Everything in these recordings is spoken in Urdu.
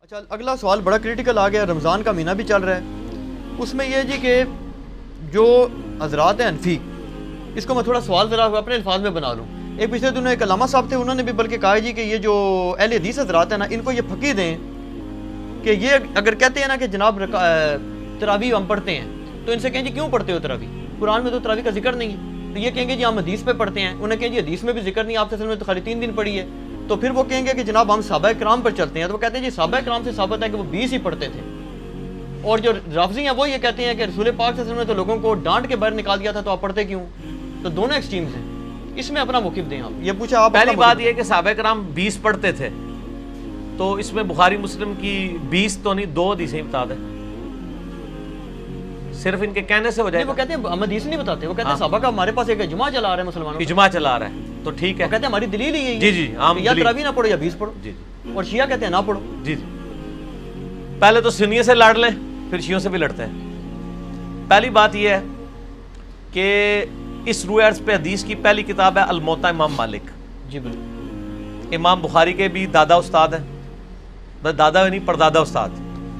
اچھا اگلا سوال بڑا کریٹیکل آ گیا. رمضان کا مہینہ بھی چل رہا ہے, اس میں یہ جی کہ جو حضرات ہیں حنفی, اس کو میں تھوڑا سوال ذرا اپنے الفاظ میں بنا لوں. ایک پچھلے دنوں ایک علامہ صاحب تھے, انہوں نے بھی بلکہ کہا جی کہ یہ جو اہل حدیث حضرات ہیں نا, ان کو یہ پھکی دیں کہ یہ اگر کہتے ہیں نا کہ جناب تراویح ہم پڑھتے ہیں, تو ان سے کہیں جی کیوں پڑھتے ہو تراویح, قرآن میں تو تراویح کا ذکر نہیں ہے. تو یہ کہیں گے جی ہم حدیث پہ پڑھتے ہیں, انہیں کہیں جی حدیث میں بھی ذکر نہیں, آپ سے تو خالی 3 دن پڑھی ہے. تو پھر وہ کہیں گے کہ جناب ہم صحابہ کرام پر چلتے ہیں, تو وہ کہتے ہیں جی صحابہ کرام سے ثابت ہے کہ وہ 20 ہی پڑھتے تھے. اور جو رافضی ہیں وہ یہ کہتے ہیں کہ رسول پاک صلی اللہ علیہ وسلم نے تو لوگوں کو ڈانٹ کے باہر نکال دیا تھا, تو آپ پڑھتے کیوں؟ تو دونوں ایکسٹریمز ہیں, اس میں اپنا موقف دیں آپ. یہ پوچھا آپ. پہلی بات یہ کہ صحابہ کرام 20 پڑھتے تھے, تو اس میں بخاری مسلم کی 20 تو نہیں 2 حدیثیں بتا دیں, صرف ان کے کہنے سے ہو جائے گا. وہ کہتے ہیں ہم حدیث نہیں بتاتے, وہ کہتے ہیں صحابہ کا ہمارے پاس ایک اجماع چلا رہا ہے مسلمانوں, اجماع چلا رہا ہے, تو ٹھیک ہے. وہ کہتے ہیں ہماری دلیل ہی یہی ہے جی جی عام یا تراویح نہ پڑھو یا 20 پڑھو. جی جی اور شیعہ کہتے ہیں نہ پڑھو. جی جی پہلے تو سنیوں سے لڑ لیں, پھر شیعوں سے بھی لڑتے ہیں. پہلی بات یہ ہے کہ اس روح عرض پہ حدیث کی پہلی کتاب ہے الموطا امام مالک. جی بالکل. امام بخاری کے بھی دادا استاد ہیں, بس دادا نہیں پردادا استاد,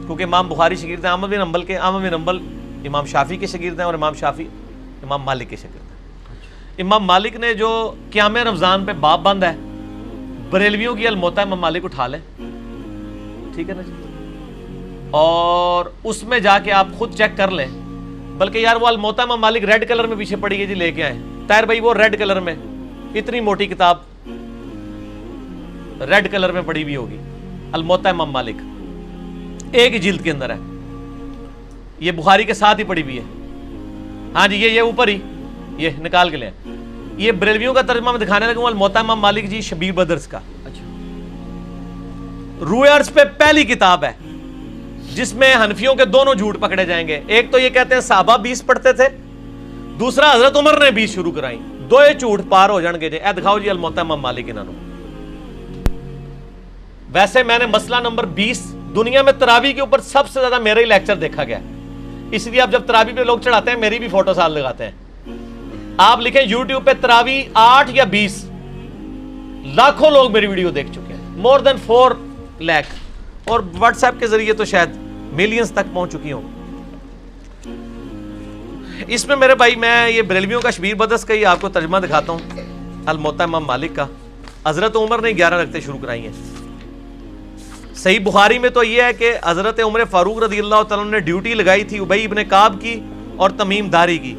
کیونکہ امام بخاری شاگرد ہیں احمد بن حنبل کے, احمد بن حنبل امام شافعی کے شاگرد ہیں, اور امام شافعی امام مالک کے شاگرد ہیں. امام مالک نے جو قیام رمضان پہ باب بند ہے, بریلویوں کی الموطا امام مالک اٹھا لیں, ٹھیک ہے نا جی, اور اس میں جا کے آپ خود چیک کر لیں. بلکہ یار وہ الموطا امام مالک ریڈ کلر میں پیچھے پڑی ہے جی, لے کے آئے طاہر بھائی, وہ ریڈ کلر میں, اتنی موٹی کتاب ریڈ کلر میں پڑی ہوئی ہوگی, الموطا امام مالک ایک ہی جلد کے اندر ہے, یہ بخاری کے ساتھ ہی پڑی ہوئی ہے. ہاں جی یہ اوپر ہی, یہ نکال کے لیں. یہ بریلویوں کا ترجمہ میں دکھانے لگا ہوں, الموطا امام مالک جی شبیر بدرس کا. اچھا, روح عرض پہ پہلی کتاب ہے جس میں حنفیوں کے دونوں جھوٹ پکڑے جائیں گے. ایک تو یہ کہتے ہیں صحابہ 20 پڑھتے تھے, دوسرا حضرت عمر نے 20 شروع کرائی. دو جھوٹ پار ہو جان گے جی. اے دکھاؤ جی الموطا امام مالک انہوں. ویسے میں نے مسئلہ نمبر 20 دنیا میں تراویح کے اوپر سب سے زیادہ میرا ہی لیکچر دیکھا گیا, اس لیے اب جب تراویح پہ لوگ چڑھاتے ہیں میری بھی فوٹو ساتھ لگاتے ہیں. آپ لکھیں یوٹیوب پہ تراویح 8 یا 20, لاکھوں لوگ میری ویڈیو دیکھ چکے ہیں, مور دین 4 لاکھ, اور واٹس ایپ کے ذریعے تو شاید ملینز تک پہنچ چکی ہوں. اس میں میرے بھائی میں یہ بریلویوں کا شبیر بدرس کا ہی آپ کو ترجمہ دکھاتا ہوں, الموطا امام مالک کا. حضرت عمر نے 11 رکعتیں شروع کرائی ہیں. صحیح بخاری میں تو یہ ہے کہ حضرت عمر فاروق رضی اللہ تعالیٰ نے ڈیوٹی لگائی تھی ابی ابن کعب کی اور تمیم داری کی,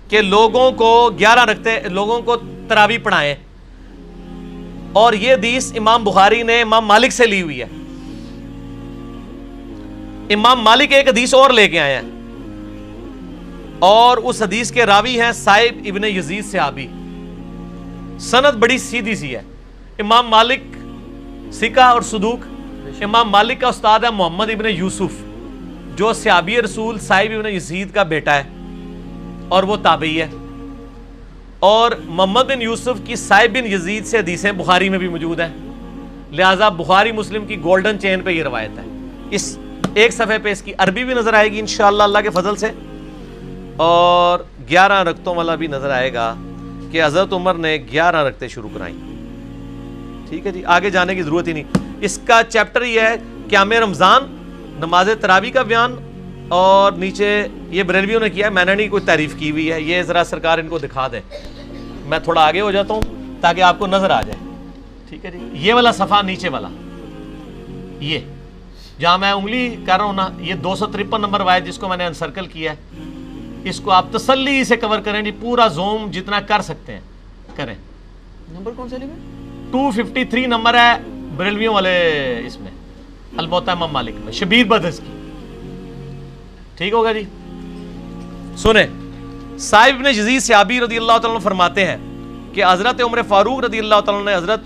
کہ لوگوں کو 11 رکعتیں لوگوں کو تراویح پڑھائیں. اور یہ حدیث امام بخاری نے امام مالک سے لی ہوئی ہے. امام مالک ایک حدیث اور لے کے آئے ہیں, اور اس حدیث کے راوی ہیں صائب ابن یزید صحابی. سند بڑی سیدھی سی ہے. امام مالک ثقہ اور صدوق. امام مالک کا استاد ہے محمد ابن یوسف, جو صحابی رسول صائب ابن یزید کا بیٹا ہے, اور وہ تابعی ہے. اور محمد بن یوسف کی صائب بن یزید سے حدیثیں بخاری میں بھی موجود ہیں, لہٰذا بخاری مسلم کی گولڈن چین پہ یہ روایت ہے. اس ایک صفحے پہ اس کی عربی بھی نظر آئے گی انشاءاللہ اللہ کے فضل سے, اور 11 رکعتوں والا بھی نظر آئے گا کہ حضرت عمر نے 11 رکعتیں شروع کرائیں. ٹھیک ہے جی, آگے جانے کی ضرورت ہی نہیں. اس کا چیپٹر یہ ہے قیام رمضان, نماز تراویح کا بیان, اور نیچے یہ بریلویوں نے کیا ہے, میں نے نہیں کوئی تعریف کی ہوئی ہے. یہ ذرا سرکار ان کو دکھا دیں, میں تھوڑا آگے ہو جاتا ہوں تاکہ آپ کو نظر آ جائے. ٹھیک ہے جی, یہ والا صفحہ نیچے والا, یہ جہاں میں انگلی کر رہا ہوں نا, یہ 253 نمبر روایت جس کو میں نے انسرکل کیا ہے, اس کو آپ تسلی سے کور کریں جی, پورا زوم جتنا کر سکتے ہیں کریں. نمبر کون سے لیں؟ 253 نمبر ہے بریلویوں والے, اس میں الموطا امام مالک میں شبیر بدرس کی. ٹھیک ہوگا جی. سنیں, صائب ابن یزید صحابی رضی اللہ تعالیٰ عنہ فرماتے ہیں کہ حضرت عمر فاروق رضی اللہ تعالیٰ عنہ نے حضرت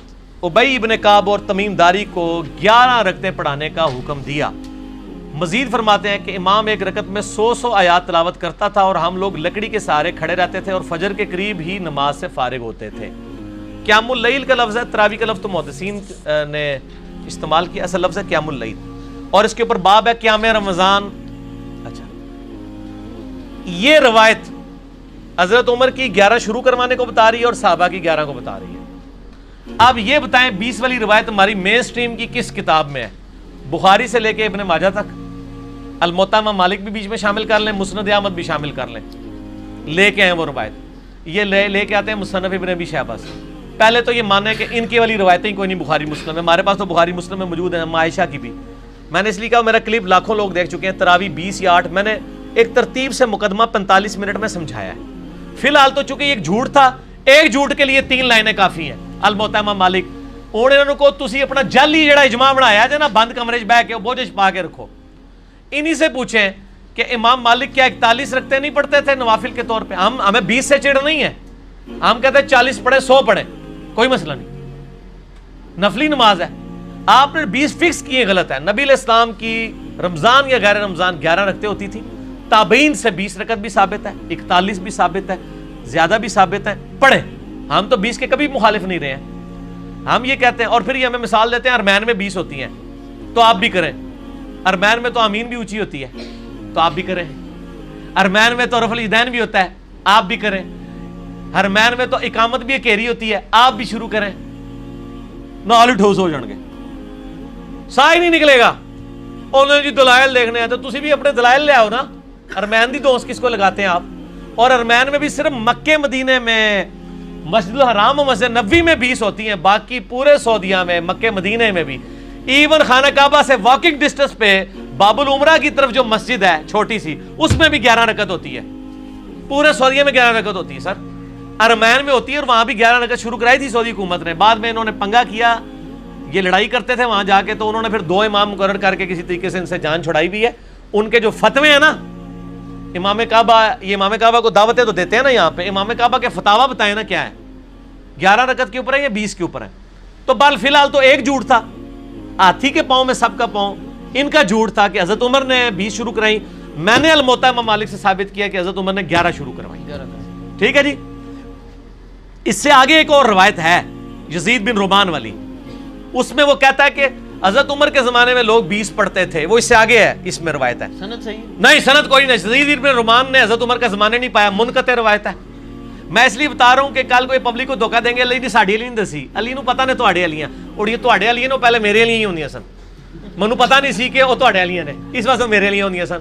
ابی ابن کعب اور تمیم داری کو 11 رکعتیں پڑھانے کا حکم دیا. مزید فرماتے ہیں کہ امام ایک رکعت میں 100 آیات تلاوت کرتا تھا, اور ہم لوگ لکڑی کے سہارے کھڑے رہتے تھے, اور فجر کے قریب ہی نماز سے فارغ ہوتے تھے. قیام اللیل کا لفظ ہے, تراویح کا لفظ تو محدثین نے استعمال کیا, اصل لفظ ہے قیام اللیل, اور اس کے اوپر باب ہے قیام رمضان. اچھا, یہ روایت حضرت عمر کی 11 شروع کروانے کو بتا رہی ہے, اور صحابہ کی 11 کو بتا رہی ہے. اب یہ بتائیں 20 والی روایت ہماری مین سٹریم کی کس کتاب میں ہے؟ بخاری سے لے کے ابن ماجہ تک، الموطا امام مالک بھی بیچ میں شامل کر لیں، مسند احمد بھی شامل کر لیں، لے کے آئے وہ روایت، یہ لے کے آتے ہیں مصنف ابن ابی شیبہ سے۔ پہلے تو یہ مانے کہ ان کی والی روایتیں کوئی نہیں بخاری مسلم ہے، ہمارے پاس تو بخاری مسلم میں موجود ہیں، عائشہ کی بھی۔ میں نے اس لیے کہا میرا کلپ لاکھوں لوگ دیکھ چکے ہیں، تراوی 20 یا 8، میں نے ایک ترتیب سے مقدمہ 45 منٹ میں سمجھایا ہے۔ فی الحال تو چونکہ ایک جھوٹ تھا، ایک جھوٹ کے لیے 3 لائنیں کافی ہیں۔ الموطا امام مالک ہن انہاں کو تسی اپنا جعلی جڑا اجماع بنایا جے نا، بند کمرے وچ بیٹھ کے بوجھ چھپا کے رکھو۔ انہی سے پوچھیں کہ امام مالک کیا 41 رکھتے نہیں پڑھتے تھے نوافل کے طور پہ؟ ہمیں 20 سے چڑھ نہیں ہے، ہم کہتے ہیں 40 پڑھے 100 پڑھے، کوئی مسئلہ نہیں، نفلی نماز ہے۔ آپ نے 20 فکس کیے غلط ہے۔ نبی علیہ السلام کی رمضان یا غیر رمضان 11 رکھتے ہوتی تھی، تابعین سے 20 رکعت بھی ثابت ہے، 41 بھی ثابت ہے، زیادہ بھی ثابت ہے، پڑھے۔ ہم تو 20 کے کبھی مخالف نہیں رہے ہیں، ہم یہ کہتے ہیں۔ اور پھر یہ ہمیں مثال دیتے ہیں ارمین میں 20 ہوتی ہیں تو آپ بھی کریں، ارمین میں تو آمین بھی اونچی ہوتی ہے تو آپ بھی کریں، ارمین میں تو رفع الیدین بھی ہوتا ہے آپ بھی کریں، ارمین میں تو اقامت بھی اکیری ہوتی ہے آپ بھی شروع کریں۔ نال ہی ٹھوس ہو جان گے، سا ہی نہیں نکلے گا۔ انہوں نے جی دلائل دیکھنے ہیں تو تسی بھی اپنے دلائل لے آؤ نا۔ ارمین دی دوست کس کو لگاتے ہیں آپ؟ اور ارمین میں بھی صرف مکے مدینے میں، مسجد الحرام و مسجد نبوی میں 20 ہوتی ہیں، باقی پورے سعودیہ میں، مکے مدینے میں بھی، ایون خانہ کعبہ سے واکنگ ڈسٹنس پہ باب العمرہ کی طرف جو مسجد ہے چھوٹی سی، اس میں بھی 11 رکعت ہوتی ہے، پورے سعودیہ میں 11 رکعت ہوتی ہے سر، ارمین میں ہوتی ہے، اور وہاں بھی 11 رکعت شروع کرائی تھی سعودی حکومت نے۔ بعد میں انہوں نے پنگا کیا، یہ لڑائی کرتے تھے وہاں جا کے، تو انہوں نے پھر 2 امام مقرر کر کے کسی طریقے سے ان سے جان چھڑائی بھی ہے۔ ان کے جو فتوے ہیں نا، امام کعبہ، یہ امام کعبہ کو دعوتیں تو دیتے ہیں نا یہاں پہ، امام کعبہ کے فتاوا بتائیں نا کیا ہے، 11 رکعت کے اوپر ہے یا 20 کے اوپر ہے؟ تو بال فی الحال تو ایک جھوٹ تھا، ہاتھی کے پاؤں میں سب کا پاؤں، ان کا جھوٹ تھا کہ حضرت عمر نے 20 شروع کرائی، میں نے الموطا امام مالک سے ثابت کیا کہ حضرت عمر نے 11 شروع کروائی۔ ٹھیک ہے جی۔ اس سے آگے ایک اور روایت ہے یزید بن رومان والی، اس میں وہ کہتا ہے کہ حضرت عمر کے زمانے میں لوگ 20 پڑھتے تھے، وہ اس سے آگے ہے، اس میں روایت ہے۔ سند صحیح نہیں، سند کوئی نہیں، یزید بن رومان نے حضرت عمر کا زمانے نہیں پایا، منقطع روایت ہے۔ میں اس لیے بتا رہا ہوں کہ کل کوئی پبلک کو دھوکہ دیں گے علی نے ساڈی علی نہیں دسی، علی نو پتہ نے تواڈے علیاں، اور یہ تواڈے علیاں نے پہلے میرے علیاں ہی ہوندیاں سن، مینوں پتہ نہیں سی کہ وہ تواڈے علیاں نے، اس واسطے میرے علیاں ہوندیاں سن۔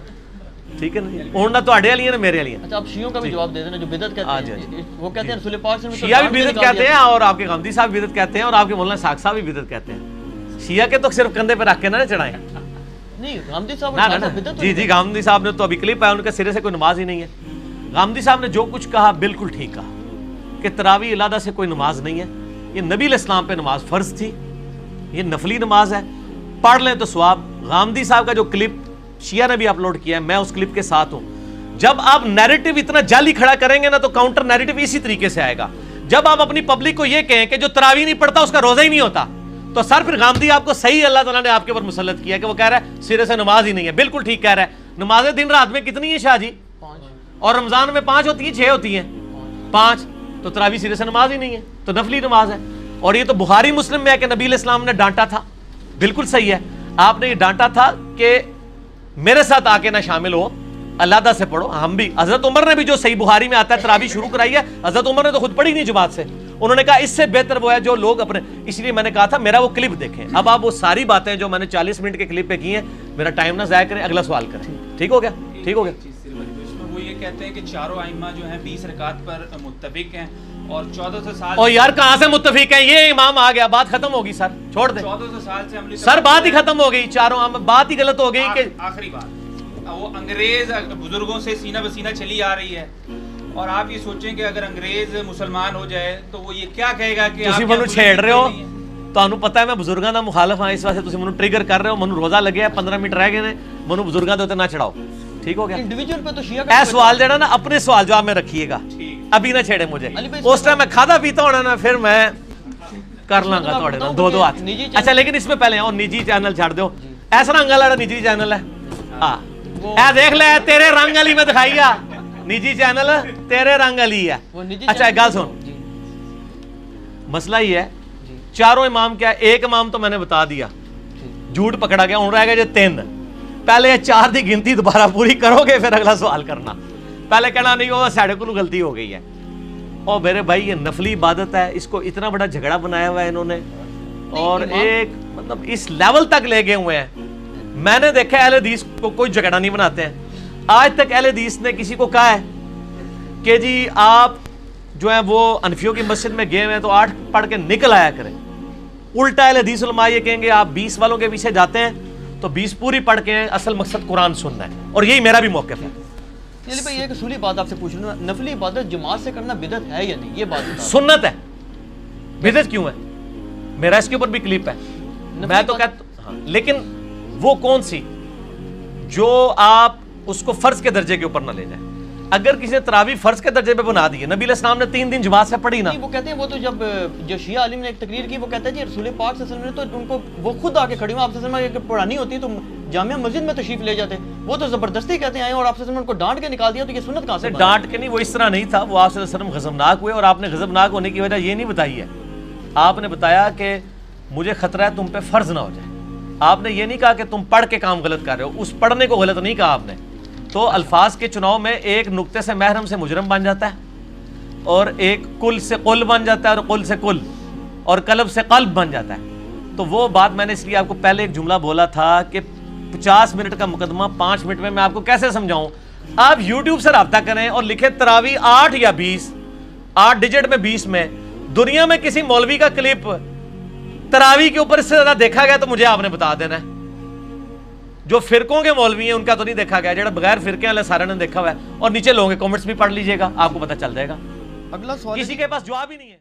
ٹھیک ہے نا، ہن نہ تواڈے علیاں نے میرے علیاں۔ اچھا آپ شیعوں کا بھی جواب دے دینا جو بدعت کہتے ہیں، وہ کہتے ہیں رسول پاک صلی اللہ علیہ وسلم شیعہ بھی بدعت کہتے ہیں، اور آپ کے غامدی صاحب بدعت کہتے ہیں، اور آپ کے مولانا ساق صاحب بھی بدعت کہتے ہیں۔ شیعہ کے تو صرف کندھے پہ رکھ کے نہ چڑھائیں، نہیں غامدی صاحب جی جی، غامدی صاحب نے تو ابھی کلپ آیا، ان کے سرے سے کوئی نماز ہی نہیں ہے۔ غامدی صاحب نے جو کچھ کہا بالکل ٹھیک کہا کہ تراویح علیحدہ سے کوئی نماز نہیں ہے، یہ نبی علیہ السلام پہ نماز فرض تھی، یہ نفلی نماز ہے، پڑھ لیں تو ثواب۔ غامدی صاحب کا جو کلپ شیعہ نے بھی اپلوڈ کیا ہے، میں اس کلپ کے ساتھ ہوں۔ جب آپ نیریٹو اتنا جعلی کھڑا کریں گے نا تو کاؤنٹر نیریٹو اسی طریقے سے آئے گا۔ جب آپ اپنی پبلک کو یہ کہیں کہ جو تراویح نہیں پڑھتا اس کا روزہ ہی نہیں ہوتا، تو سر پھر غامدی آپ کو صحیح اللہ تعالیٰ نے آپ کے اوپر مسلط کیا کہ وہ کہہ رہا ہے سرے سے نماز ہی نہیں ہے۔ بالکل ٹھیک کہہ رہا ہے۔ نمازیں دن رات میں کتنی ہیں شاہ جی؟ 5، اور رمضان میں 5 ہوتی ہیں، 6 ہوتی ہیں، 5، تو تراویح سرے سے نماز ہی نہیں ہے، تو نفلی نماز ہے۔ اور یہ تو بخاری مسلم میں ہے کہ نبی علیہ السلام نے ڈانٹا تھا، بالکل صحیح ہے، آپ نے یہ ڈانٹا تھا کہ میرے ساتھ آ کے نہ شامل ہو، علیحدہ سے پڑھو۔ ہم بھی، حضرت عمر نے بھی جو صحیح بخاری میں آتا ہے تراویح شروع کرائی ہے، حضرت عمر نے تو خود پڑھی نہیں جماعت سے، انہوں نے کہا اس سے بہتر وہ ہے جو لوگ اپنے، اس لیے میں نے کہا تھا میرا وہ کلپ دیکھیں۔ اب آپ وہ ساری باتیں جو میں نے 40 منٹ کے کلپ پہ کی ہیں، میرا ٹائم نہ ضائع کریں، اگلا سوال کریں۔ ٹھیک ہو گیا؟ ٹھیک ہو گیا۔ وہ یہ کہتے ہیں کہ چاروں ائمہ جو ہیں 20 رکعت پر متفق ہیں، اور 1400 سال، اور یار کہاں سے متفق ہیں؟ یہ امام آ گیا، بات ختم ہوگی سر، چھوڑ دیں 1400 سال سے عملی سر، بات ہی ختم ہو گئی، چاروں بات ہی غلط ہو گئی کہ آخری بات وہ انگریز بزرگوں سے سینہ بسینہ چلی آ رہی ہے، اور آپ یہ سوچیں کہ اگر انگریز مسلمان ہو جائے تو وہ یہ کیا کہے گا کہ تسی منو چھیڑ رہے ہو، تانوں پتہ ہے میں بزرگاں دا مخالف ہاں، اس واسطے تسی منو ٹریگر کر رہے ہو، منو روزہ لگیا ہے 15 منٹ رہ گئے نے، منو بزرگاں دے اوتے نہ چڑھاؤ۔ ٹھیک ہو گیا؟ انڈیویجول پہ تو شیعہ اے سوال جڑا نا اپنے سوال جواب میں رکھیے گا، ابھی نہ چھیڑے مجھے، اس ٹائم میں کھادا پیتا ہونا نا پھر میں کر لاں گا تھوڑے نال 2 ہاتھ۔ اچھا لیکن اس میں پہلے اور نجی چینل چھڑ دو، ایسا رنگ والا نجی چینل ہے، ہاں اے دیکھ لے تیرے رنگ والی میں دکھائی ہے، نجی چینل تیرے رنگ والی ہے۔ اچھا ایک گل سن، مسئلہ یہ ہے چاروں امام کیا ہے، ایک امام تو میں نے بتا دیا جھوٹ پکڑا گیا، ہوں رہ گئے جو 3، پہلے 4 دی گنتی دوبارہ پوری کرو گے پھر اگلا سوال کرنا، پہلے کہنا نہیں وہ ساڑھے کو غلطی ہو گئی ہے۔ اور میرے بھائی یہ نفلی عبادت ہے، اس کو اتنا بڑا جھگڑا بنایا ہوا ہے انہوں نے، اور ایک مطلب اس لیول تک لے گئے ہوئے ہیں میں نے دیکھا اہل حدیث کو کوئی جھگڑا نہیں بناتے ہیں. آج تک اہل حدیث نے کسی کو کہا ہے کہ جی آپ جو ہیں وہ انفیوں کی مسجد میں گئے ہوئے ہیں تو 8 پڑھ کے نکل آیا کریں. الٹا اہل حدیث علماء یہ کہیں گے آپ 20 والوں کے پیچھے جاتے ہیں تو 20 پوری پڑھ کے اصل مقصد قرآن سننا ہے, اور یہی میرا بھی موقف ہے. علی بھائی ایک اصولی بات آپ سے پوچھ رہا ہوں, نفلی عبادت جماعت سے کرنا بدعت ہے یا نہیں, یہ بات بتا. سنت ہے, بدعت کیوں ہے؟ میرا اس کے اوپر بھی کلپ ہے. میں تو کہتا ہوں لیکن وہ کون سی جو آپ اس کو فرض کے درجے کے اوپر نہ لے جائیں. اگر کسی نے تراویح فرض کے درجے پہ بنا دی ہے, نبی علیہ السلام نے 3 دن جماعت سے پڑھی نا. وہ کہتے ہیں وہ تو جب جو شیعہ عالم نے ایک تقریر کی, وہ کہتا ہے جی رسول پاک صلی اللہ علیہ وسلم نے تو ان کو وہ خود آ کے کھڑی ہوں, آپ صلی اللہ علیہ وسلم پڑھانی ہوتی تو جامعہ مسجد میں تشریف لے جاتے, وہ تو زبردستی کہتے ہیں آئے اور آپ صلی اللہ علیہ وسلم ان کو ڈانٹ کے نکال دیا, تو یہ سنت کہاں سے؟ ڈانٹ کے نہیں, وہ اس طرح نہیں تھا. وہ آپ صلی اللہ علیہ وسلم غضبناک ہوئے, اور آپ نے غضبناک ہونے کی وجہ یہ نہیں بتائی ہے. آپ نے بتایا کہ مجھے خطرہ ہے تم پہ فرض نہ ہو جائے. آپ نے یہ نہیں کہا کہ تم پڑھ کے کام غلط کر رہے ہو, اس پڑھنے کو غلط نہیں کہا آپ نے. تو الفاظ کے چناؤ میں ایک نقطے سے محرم سے مجرم بن جاتا ہے, اور ایک کل سے قل بن جاتا ہے, اور قل سے کل, اور قلب سے قلب بن جاتا ہے. تو وہ بات میں نے اس لیے آپ کو پہلے ایک جملہ بولا تھا کہ 50 منٹ کا مقدمہ 5 منٹ میں آپ کو کیسے سمجھاؤں. آپ یوٹیوب سے رابطہ کریں اور لکھیں تراویح 8 یا 20, 8 ڈیجٹ میں 20 میں. دنیا میں کسی مولوی کا کلپ تراویح کے اوپر اس سے زیادہ دیکھا گیا تو مجھے آپ نے بتا دینا ہے. جو فرقوں کے مولوی ہیں ان کا تو نہیں دیکھا گیا, جڑا بغیر فرقے والے سارے نے دیکھا ہوا ہے. اور نیچے لوگوں کے کامنٹس بھی پڑھ لیجئے گا, آپ کو پتہ چل جائے گا. اگلا سوال کسی کے پاس جواب ہی نہیں ہے.